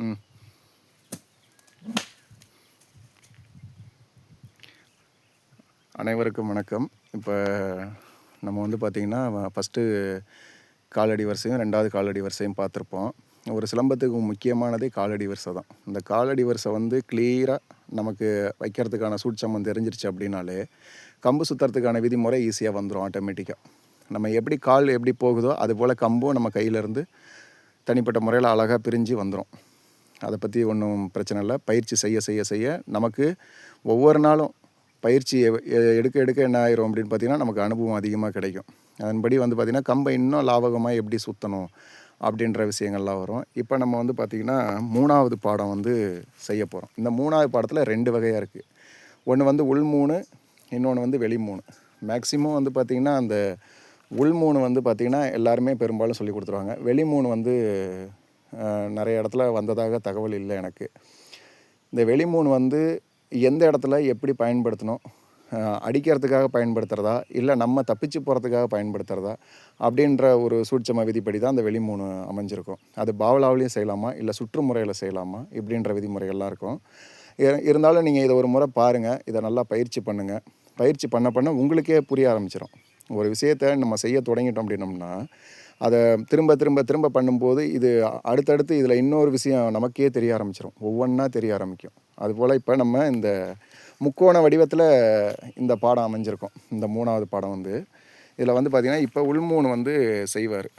ம். அனைவருக்கும் வணக்கம். இப்போ நம்ம வந்து பார்த்திங்கன்னா, ஃபஸ்ட்டு காலடி வரிசையும், 2வது காலடி வரிசையும் பார்த்துருப்போம். ஒரு சிலம்பத்துக்கு முக்கியமானதே காலடி வரிசை தான். இந்த காலடி வரிசை வந்து கிளியராக நமக்கு வைக்கிறதுக்கான சூட்சமம் தெரிஞ்சிருச்சு அப்படின்னாலே, கம்பு சுற்றுறதுக்கான விதிமுறை ஈஸியாக வந்துடும் ஆட்டோமேட்டிக்காக. நம்ம எப்படி கால் எப்படி போகுதோ, அதுபோல் கம்பும் நம்ம கையிலேருந்து தனிப்பட்ட முறையில் அழகாக பிரிஞ்சு வந்துடும். அதை பற்றி ஒன்றும் பிரச்சனை இல்லை. பயிற்சி செய்ய செய்ய செய்ய நமக்கு ஒவ்வொரு நாளும் பயிற்சி எடுக்க எடுக்க என்ன ஆயிரும் அப்படின்னு பார்த்திங்கன்னா, நமக்கு அனுபவம் அதிகமாக கிடைக்கும். அதன்படி வந்து பார்த்திங்கன்னா, கம்பை இன்னும் லாவகமாக எப்படி சுற்றணும் அப்படின்ற விஷயங்கள்லாம் வரும். இப்போ நம்ம வந்து பார்த்திங்கன்னா, 3வது பாடம் வந்து செய்ய போகிறோம். இந்த 3வது பாடத்தில் 2 வகையாக இருக்குது. ஒன்று வந்து உள் 3, இன்னொன்று வந்து வெளி 3. மேக்ஸிமம் வந்து பார்த்திங்கன்னா, அந்த உள் 3 வந்து பார்த்திங்கன்னா எல்லாருமே பெரும்பாலும் சொல்லி கொடுத்துருவாங்க. வெளி 3 வந்து நிறைய இடத்துல வந்ததாக தகவல் இல்லை எனக்கு. இந்த வெளி 3 வந்து எந்த இடத்துல எப்படி பயன்படுத்தணும், அடிக்கிறதுக்காக பயன்படுத்துகிறதா, இல்லை நம்ம தப்பிச்சு போகிறதுக்காக பயன்படுத்துகிறதா அப்படின்ற ஒரு சூட்சம விதிப்படி தான் அந்த வெளி 3 அமைஞ்சிருக்கும். அது பாவலாவிலையும் செய்யலாமா, இல்லை சுற்று முறையில் செய்யலாமா இப்படின்ற விதிமுறைகள்லாம் இருக்கும். இருந்தாலும் நீங்கள் இதை ஒரு முறை பாருங்கள். இதை நல்லா பயிற்சி பண்ணுங்கள். பயிற்சி பண்ண பண்ண உங்களுக்கே புரிய ஆரம்பிச்சிடும். ஒரு விஷயத்தை நம்ம செய்ய தொடங்கிட்டோம் அப்படின்னோம்னா, அதை திரும்ப திரும்ப திரும்ப பண்ணும்போது இது அடுத்தடுத்து இதில் இன்னொரு விஷயம் நமக்கே தெரிய ஆரம்பிச்சிடும். ஒவ்வொன்றா தெரிய ஆரம்பிக்கும். அதுபோல் இப்போ நம்ம இந்த முக்கோண வடிவத்தில் இந்த பாடம் அமைஞ்சிருக்கும். இந்த 3வது பாடம் வந்து இதில் வந்து பார்த்திங்கன்னா, இப்போ உள் 3 வந்து செய்வார்.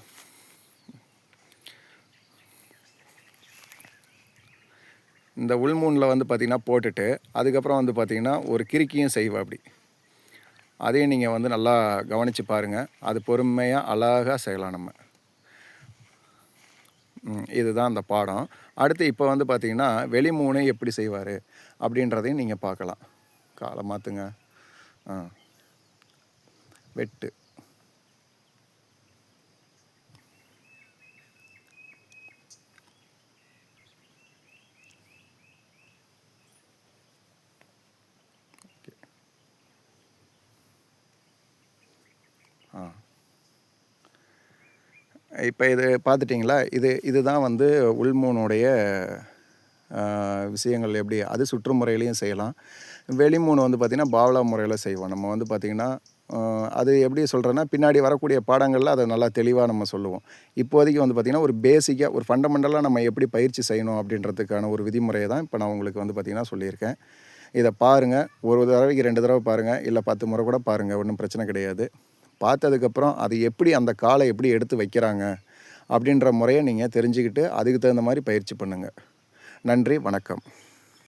இந்த உள் 3ல் வந்து பார்த்திங்கன்னா போட்டுட்டு, அதுக்கப்புறம் வந்து பார்த்திங்கன்னா ஒரு கிறுக்கியும் செய்வா அப்படி. அதையும் நீங்கள் வந்து நல்லா கவனித்து பாருங்கள். அது பொறுமையாக அழகாக செய்யலாம் நம்ம. இதுதான் அந்த பாடம். அடுத்து இப்போ வந்து பார்த்திங்கன்னா, வெளி 3 எப்படி செய்வார் அப்படின்றதையும் நீங்கள் பார்க்கலாம். காலை மாற்றுங்க. வெட்டு. இப்போ இது பார்த்துட்டிங்களா? இதுதான் வந்து உள் 3உடைய விஷயங்கள் எப்படி அது சுற்று முறையிலையும் செய்யலாம். வெளி 3 வந்து பார்த்திங்கன்னா, பாவலா முறையில் செய்வோம். நம்ம வந்து பார்த்திங்கன்னா, அது எப்படி சொல்கிறேன்னா, பின்னாடி வரக்கூடிய பாடங்களில் அதை நல்லா தெளிவாக நம்ம சொல்லுவோம். இப்போதைக்கு வந்து பார்த்திங்கன்னா, ஒரு பேசிக்காக ஒரு ஃபண்டமெண்டலாக நம்ம எப்படி பயிற்சி செய்யணும் அப்படின்றதுக்கான ஒரு விதிமுறையை தான் இப்போ நான் உங்களுக்கு வந்து பார்த்திங்கன்னா சொல்லியிருக்கேன். இதை பாருங்கள். ஒரு தடவைக்கு 2 தடவை பாருங்கள், இல்லை 10 முறை கூட பாருங்கள். ஒன்றும் பிரச்சனை கிடையாது. பார்த்ததுக்கப்புறம் அது எப்படி அந்த காலை எப்படி எடுத்து வைக்கிறாங்க அப்படின்ற முறையை நீங்கள் தெரிஞ்சுக்கிட்டு அதுக்கு தகுந்த மாதிரி பயிற்சி பண்ணுங்கள். நன்றி, வணக்கம்.